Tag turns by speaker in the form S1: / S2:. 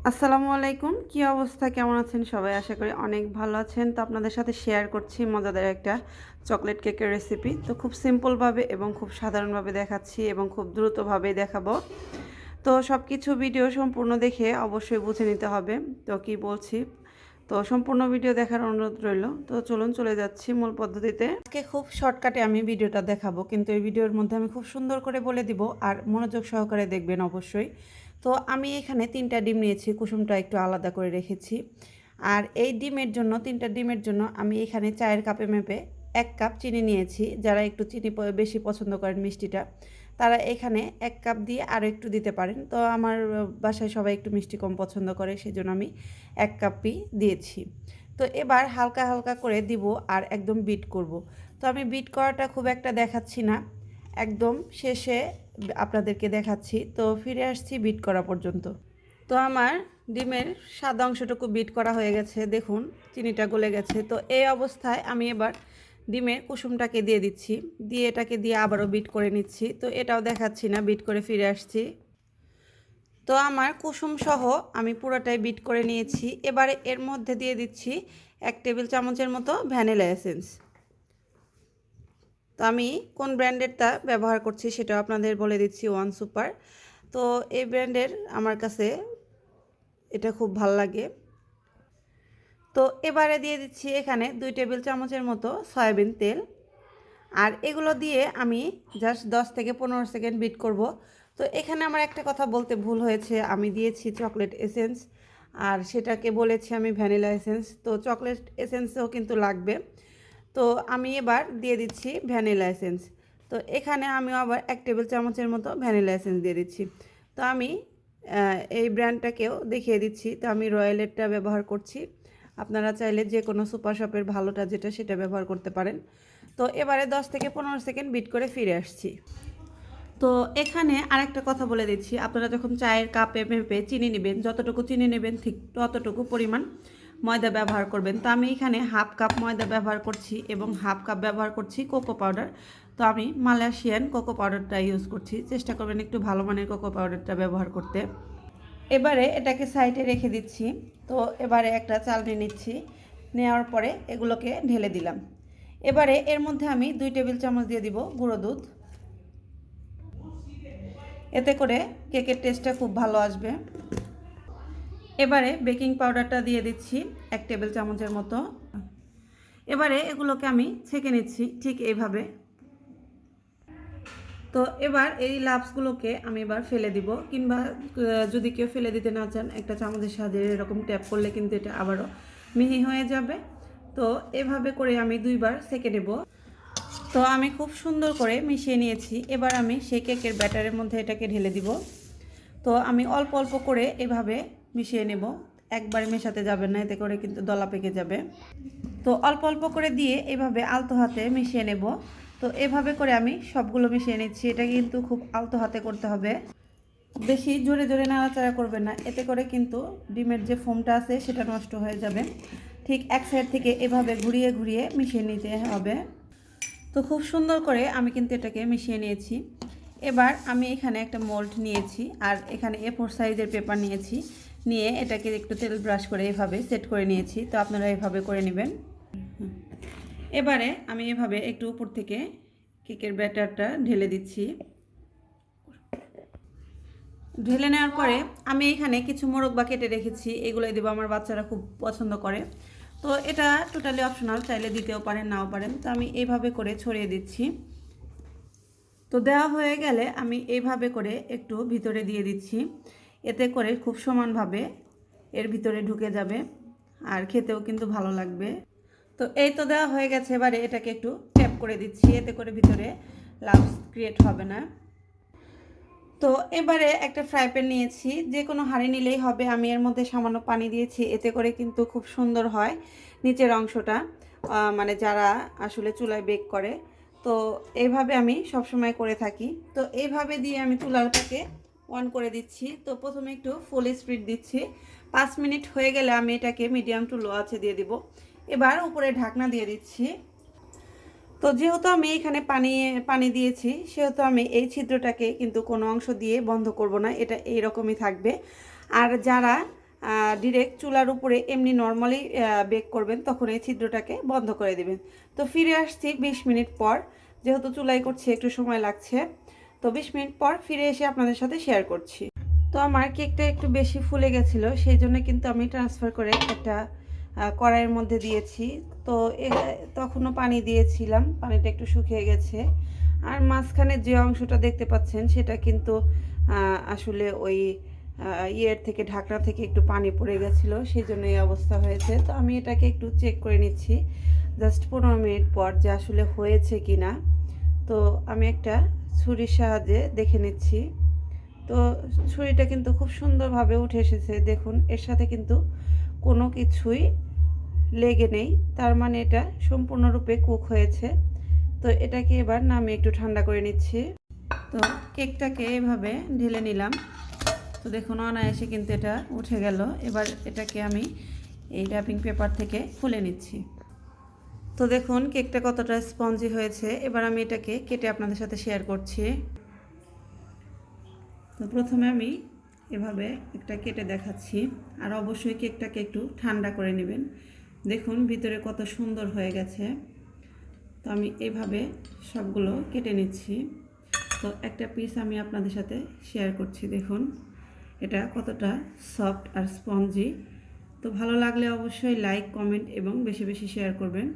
S1: আসসালামু আলাইকুম, কি অবস্থা, কেমন আছেন সবাই? আশা করি অনেক ভালো আছেন। তো আপনাদের সাথে শেয়ার করছি মজাদার একটা চকলেট কেকের রেসিপি। তো খুব সিম্পলভাবে এবং খুব সাধারণভাবে দেখাচ্ছি এবং খুব দ্রুতভাবেই দেখাবো। তো সব কিছু ভিডিও সম্পূর্ণ দেখে অবশ্যই বুঝে নিতে হবে তো কি বলছি। তো সম্পূর্ণ ভিডিও দেখার অনুরোধ রইল। তো চলুন চলে যাচ্ছি মূল পদ্ধতিতে। আজকে খুব শর্টকাটে আমি ভিডিওটা দেখাবো, কিন্তু এই ভিডিওর মধ্যে আমি খুব সুন্দর করে বলে দিব, আর মনোযোগ সহকারে দেখবেন অবশ্যই। তো আমি এখানে 3টা ডিম নিয়েছি, কুসুমটা একটু আলাদা করে রেখেছি। আর এই ডিমের জন্য 3টা ডিমের জন্য আমি এখানে চায়ের কাপে মেপে 1 কাপ চিনি নিয়েছি। যারা একটু চিনি বেশি পছন্দ করেন মিষ্টিটা, তারা এখানে 1 কাপ দিয়ে আরও একটু দিতে পারেন। তো আমার বাসায় সবাই একটু মিষ্টি কম পছন্দ করে, সেজন্য আমি 1 কাপই দিয়েছি। তো এবার হালকা হালকা করে দিব আর একদম বিট করব। তো আমি বিট করাটা খুব একটা দেখাচ্ছি না, একদম শেষে আপনাদেরকে দেখাচ্ছি। তো ফিরে আসছি বিট করা পর্যন্ত। তো আমার ডিমের সাদা অংশটুকু বিট করা হয়ে গেছে, দেখুন চিনিটা গলে গেছে। তো এই অবস্থায় আমি এবার ডিমের কুসুমটাকে দিয়ে দিচ্ছি, দিয়ে এটাকে দিয়ে আবারও বিট করে নিচ্ছি। তো এটাও দেখাচ্ছি না, বিট করে ফিরে আসছি। তো আমার কুসুম সহ আমি পুরোটাই বিট করে নিয়েছি। এবারে এর মধ্যে দিয়ে দিচ্ছি 1 টেবিল চামচের মতো ভ্যানিলা এসেন্স। তো আমি কোন ব্র্যান্ডেরটা ব্যবহার করছি সেটাও আপনাদের বলে দিচ্ছি, ওয়ান সুপার। তো এই ব্র্যান্ডের আমার কাছে এটা খুব ভাল লাগে। তো এবারে দিয়ে দিচ্ছি এখানে 2 টেবিল চামচের মতো সয়াবিন তেল। আর এগুলো দিয়ে আমি জাস্ট 10 থেকে 15 সেকেন্ড বিট করব। তো এখানে আমার একটা কথা বলতে ভুল হয়েছে, আমি দিয়েছি চকলেট এসেন্স আর সেটাকে বলেছি আমি ভ্যানিলা এসেন্স। তো চকলেট এসেন্সও কিন্তু লাগবে। তো আমি এবার দিয়ে দিচ্ছি ভ্যানিলা এসেন্স। তো এখানে আমি আবার 1 টেবিল চামচের মতো ভ্যানিলা এসেন্স দিয়ে দিচ্ছি। তো আমি এই ব্র্যান্ডটাকেও দেখিয়ে দিচ্ছি। তো আমি রয়্যালেরটা ব্যবহার করছি, আপনারা চাইলে যে কোনো সুপার শপের ভালোটা যেটা সেটা ব্যবহার করতে পারেন। তো এবারে 10 থেকে 15 সেকেন্ড বিট করে ফিরে আসছি। তো এখানে আরেকটা কথা বলে দিচ্ছি, আপনারা যখন চায়ের কাপে মেপে চিনি নেবেন, যতটুকু চিনি নেবেন ঠিক ততটুকু পরিমাণ ময়দা ব্যবহার করবেন। তো আমি এখানে হাফ কাপ ময়দা ব্যবহার করছি এবং হাফ কাপ ব্যবহার করছি কোকো পাউডার। তো আমি মালয়েশিয়ান কোকো পাউডারটা ইউজ করছি, চেষ্টা করবেন একটু ভালো মানের কোকো পাউডারটা ব্যবহার করতে। এবারে এটাকে সাইডে রেখে দিচ্ছি। তো এবারে একটা চালনি নিচ্ছি, নেওয়ার পরে এগুলোকে ঢেলে দিলাম। এবারে এর মধ্যে আমি 2 টেবিল চামচ দিয়ে দিব গুঁড়ো দুধ। এতে করে কেকের টেস্টটা খুব ভালো আসবে। এবারে বেকিং পাউডারটা দিয়ে দিচ্ছি 1 টেবিল চামচের মতো। এবারে এগুলোকে আমি ছেঁকে নিচ্ছি ঠিক এইভাবে। তো এবার এই লাপসগুলোকে আমি এবার ফেলে দিব, কিংবা যদি কেউ ফেলে দিতে না চান, একটা চামচের সাহায্যে এরকম ট্যাপ করলে কিন্তু এটা আবারও মিহি হয়ে যাবে। তো এভাবে করে আমি 2বার সেঁকে নেব। তো আমি খুব সুন্দর করে মিশিয়ে নিয়েছি। এবার আমি সেই কেকের ব্যাটারের মধ্যে এটাকে ঢেলে দিব। তো আমি অল্প অল্প করে এভাবে মিশিয়ে নেব, একবারে মেশাতে যাবেন না, এতে করে কিন্তু দলা পেকে যাবে। তো অল্প অল্প করে দিয়ে এভাবে আলতো হাতে মিশিয়ে নেব। তো এভাবে করে আমি সবগুলো মিশিয়ে নিচ্ছি। এটা কিন্তু খুব আলতো হাতে করতে হবে, বেশি জোরে জোরে নাড়াচাড়া করবেন না, এতে করে কিন্তু ডিমের যে ফোমটা আছে সেটা নষ্ট হয়ে যাবে। ঠিক এক সাইড থেকে এভাবে ঘুরিয়ে ঘুরিয়ে মিশিয়ে নিতে হবে। তো খুব সুন্দর করে আমি কিন্তু এটাকে মিশিয়ে নিয়েছি। এবার আমি এখানে একটা মোল্ড নিয়েছি আর এখানে A4 সাইজের পেপার নিয়েছি, নিয়ে এটাকে একটু তেল ব্রাশ করে এভাবে সেট করে নিয়েছি। তো আপনারা এভাবে করে নেবেন। এবারে আমি এভাবে একটু উপর থেকে কেকের ব্যাটারটা ঢেলে দিচ্ছি। ঢেলে নেওয়ার পরে আমি এখানে কিছু মোরব্বা কেটে রেখেছি, এগুলোই দেবো, আমার বাচ্চারা খুব পছন্দ করে। তো এটা টোটালি অপশনাল, চাইলে দিতেও পারেন নাও পারেন। তো আমি এইভাবে করে ছড়িয়ে দিচ্ছি। তো দেওয়া হয়ে গেলে আমি এইভাবে করে একটু ভিতরে দিয়ে দিচ্ছি, এতে করে খুব সমানভাবে এর ভিতরে ঢুকে যাবে আর খেতেও কিন্তু ভালো লাগবে। তো এই তো দেওয়া হয়ে গেছে, এবারে এটাকে একটু ট্যাপ করে দিচ্ছি, এতে করে ভিতরে লাম্পস ক্রিয়েট হবে না। তো এবারে একটা ফ্রাই প্যান নিয়েছি, যে কোনো হাঁড়ি নিলেই হবে। আমি এর মধ্যে সামান্য পানি দিয়েছি, এতে করে কিন্তু খুব সুন্দর হয় নিচের অংশটা, মানে যারা আসলে চুলায় বেক করে। তো এইভাবে আমি সবসময় করে থাকি। তো এইভাবে দিয়ে আমি চুলাটাকে অন করে দিচ্ছি। তো প্রথমে একটু ফুল স্পিড দিচ্ছি, 5 মিনিট হয়ে গেলে আমি এটাকে মিডিয়াম টু লো আঁচে দিয়ে দিব। এবার উপরে ঢাকনা দিয়ে দিচ্ছি। তো যেহেতু আমি এখানে পানি দিয়েছি, সেহেতু আমি এই ছিদ্রটাকে কিন্তু কোনো অংশ দিয়ে বন্ধ করব না, এটা এই রকমই থাকবে। আর যারা ডিরেক্ট চুলার উপরে এমনি নর্মালি বেক করবেন, তখন এই ছিদ্রটাকে বন্ধ করে দিবেন। তো ফিরে আসছি 20 মিনিট পর, যেহেতু চুলাই করছি একটু সময় লাগছে, তো 20 মিনিট পর ফিরে এসে আপনাদের সাথে শেয়ার করছি। তো আমার কেকটা একটু বেশি ফুলে গেছিলো, সেই জন্য কিন্তু আমি ট্রান্সফার করে একটা কড়াইয়ের মধ্যে দিয়েছি। তো তখনও পানি দিয়েছিলাম, পানিটা একটু শুকিয়ে গেছে। আর মাঝখানে যে অংশটা দেখতে পাচ্ছেন সেটা কিন্তু আসলে ওই ইয়ের থেকে, ঢাকনা থেকে একটু পানি পড়ে গেছিলো, সেই জন্য এই অবস্থা হয়েছে। তো আমি এটাকে একটু চেক করে নিচ্ছি জাস্ট 15 মিনিট পর যে আসলে হয়েছে কি না। তো আমি একটা ছুরির সাহায্যে দেখে নিচ্ছি। তো ছুরিটা কিন্তু খুব সুন্দরভাবে উঠে এসেছে, দেখুন এর সাথে কিন্তু কোনো কিছুই লেগে নেই, তার মানে এটা সম্পূর্ণরূপে কুক হয়েছে। তো এটাকে এবার নামিয়ে একটু ঠান্ডা করে নিচ্ছি। তো কেকটাকে এভাবে ঢেলে নিলাম। তো দেখুন অনায়াসে কিন্তু এটা উঠে গেল। এবার এটাকে আমি এই র্যাপিং পেপার থেকে খুলে নিচ্ছি। তো দেখুন কেকটা কতটা স্পঞ্জি হয়েছে। এবার আমি এটাকে কেটে আপনাদের সাথে শেয়ার করছি। তো প্রথমে আমি এভাবে একটা কেটে দেখাচ্ছি, আর অবশ্যই কেকটাকে একটু ঠান্ডা করে নেবেন। দেখুন ভিতরে কত সুন্দর হয়ে গেছে। তো আমি এভাবে সবগুলো কেটে নিচ্ছি। তো একটা পিস আমি আপনাদের সাথে শেয়ার করছি, দেখুন এটা কতটা সফট আর স্পঞ্জি। তো ভালো লাগলে অবশ্যই লাইক, কমেন্ট এবং বেশি বেশি শেয়ার করবেন।